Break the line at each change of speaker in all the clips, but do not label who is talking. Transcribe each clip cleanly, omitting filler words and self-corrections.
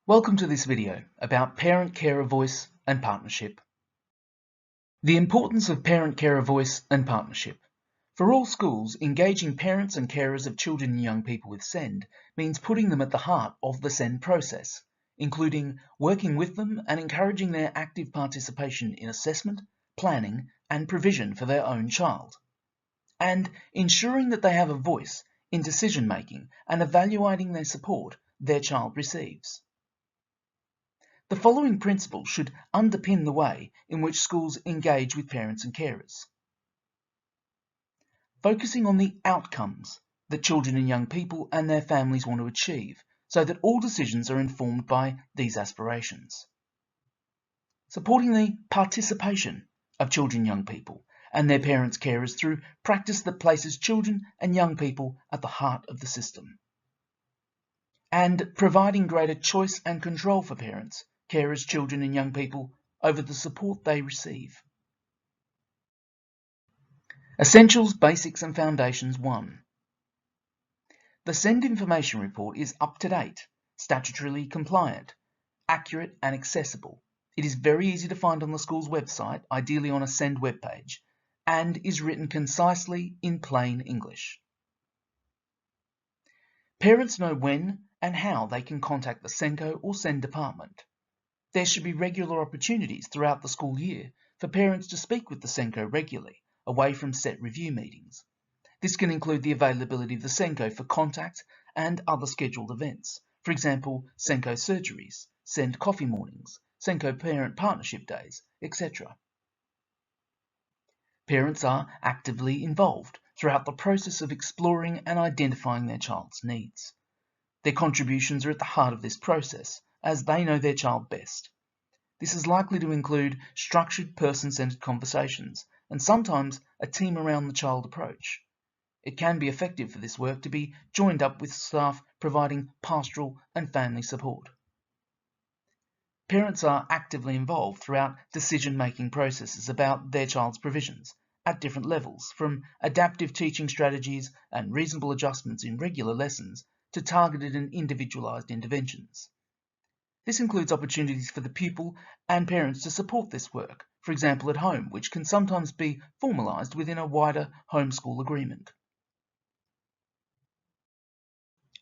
Welcome to this video about parent-carer voice and partnership. The importance of parent-carer voice and partnership. For all schools, engaging parents and carers of children and young people with SEND means putting them at the heart of the SEND process, including working with them and encouraging their active participation in assessment, planning and provision for their own child, and ensuring that they have a voice in decision-making and evaluating their support their child receives. The following principles should underpin the way in which schools engage with parents and carers. Focusing on the outcomes that children and young people and their families want to achieve, so that all decisions are informed by these aspirations. Supporting the participation of children and young people and their parents' carers through practice that places children and young people at the heart of the system. And providing greater choice and control for parents, carers, children and young people over the support they receive. Essentials, Basics and Foundations 1. The SEND Information Report is up-to-date, statutorily compliant, accurate and accessible. It is very easy to find on the school's website, ideally on a SEND webpage, and is written concisely in plain English. Parents know when and how they can contact the SENCO or SEND department. There should be regular opportunities throughout the school year for parents to speak with the SENCO regularly, away from set review meetings. This can include the availability of the SENCO for contact and other scheduled events, for example, SENCO surgeries, SEND coffee mornings, SENCO parent partnership days, etc. Parents are actively involved throughout the process of exploring and identifying their child's needs. Their contributions are at the heart of this process, as they know their child best. This is likely to include structured, person-centered conversations, and sometimes a team around the child approach. It can be effective for this work to be joined up with staff providing pastoral and family support. Parents are actively involved throughout decision-making processes about their child's provisions at different levels, from adaptive teaching strategies and reasonable adjustments in regular lessons to targeted and individualized interventions. This includes opportunities for the pupil and parents to support this work, for example at home, which can sometimes be formalized within a wider homeschool agreement.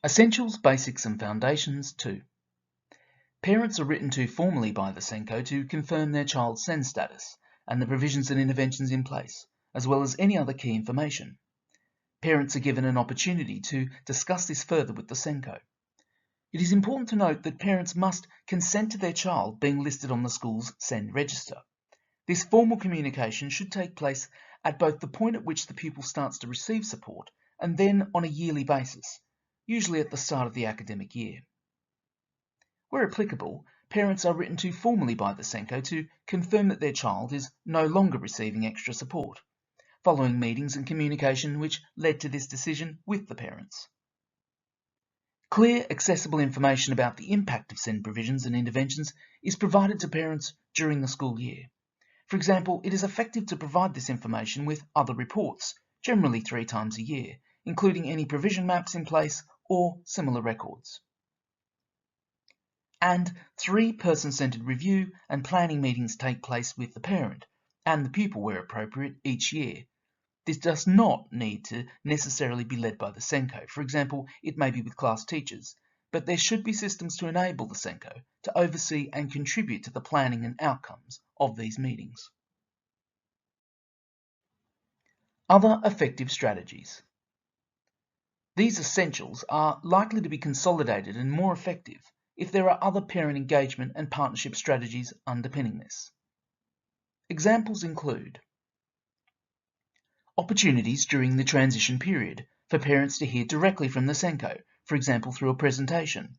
Essentials, Basics and Foundations 2. Parents are written to formally by the SENCO to confirm their child's SEND status and the provisions and interventions in place, as well as any other key information. Parents are given an opportunity to discuss this further with the SENCO. It is important to note that parents must consent to their child being listed on the school's SEND register. This formal communication should take place at both the point at which the pupil starts to receive support and then on a yearly basis, usually at the start of the academic year. Where applicable, parents are written to formally by the SENCO to confirm that their child is no longer receiving extra support, following meetings and communication which led to this decision with the parents. Clear, accessible information about the impact of SEND provisions and interventions is provided to parents during the school year. For example, it is effective to provide this information with other reports, generally 3 times a year, including any provision maps in place or similar records. And 3 person-centered review and planning meetings take place with the parent and the pupil where appropriate each year. This does not need to necessarily be led by the SENCO. For example, it may be with class teachers, but there should be systems to enable the SENCO to oversee and contribute to the planning and outcomes of these meetings. Other effective strategies. These essentials are likely to be consolidated and more effective if there are other parent engagement and partnership strategies underpinning this. Examples include opportunities during the transition period for parents to hear directly from the SENCO, for example through a presentation,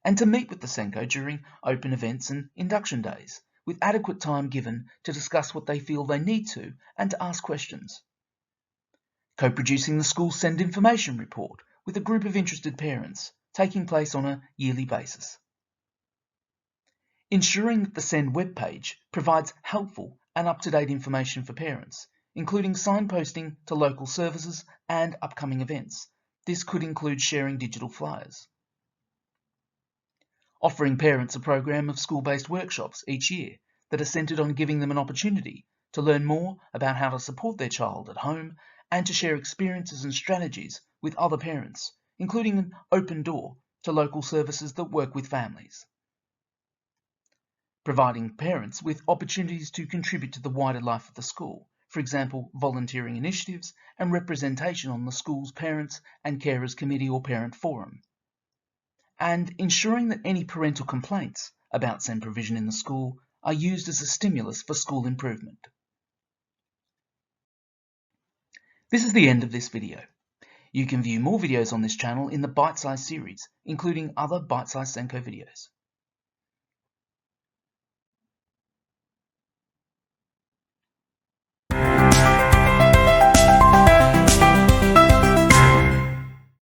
and to meet with the SENCO during open events and induction days, with adequate time given to discuss what they feel they need to and to ask questions. Co-producing the school SEND Information Report with a group of interested parents, taking place on a yearly basis. Ensuring that the SEND webpage provides helpful and up-to-date information for parents, including signposting to local services and upcoming events. This could include sharing digital flyers. offering parents a program of school-based workshops each year that are centred on giving them an opportunity to learn more about how to support their child at home and to share experiences and strategies with other parents, including an open door to local services that work with families. Providing parents with opportunities to contribute to the wider life of the school, for example, volunteering initiatives and representation on the school's Parents and Carers Committee or Parent Forum. And ensuring that any parental complaints about SEND provision in the school are used as a stimulus for school improvement. This is the end of this video. You can view more videos on this channel in the Bite Size series, including other Bite Size SENCO videos.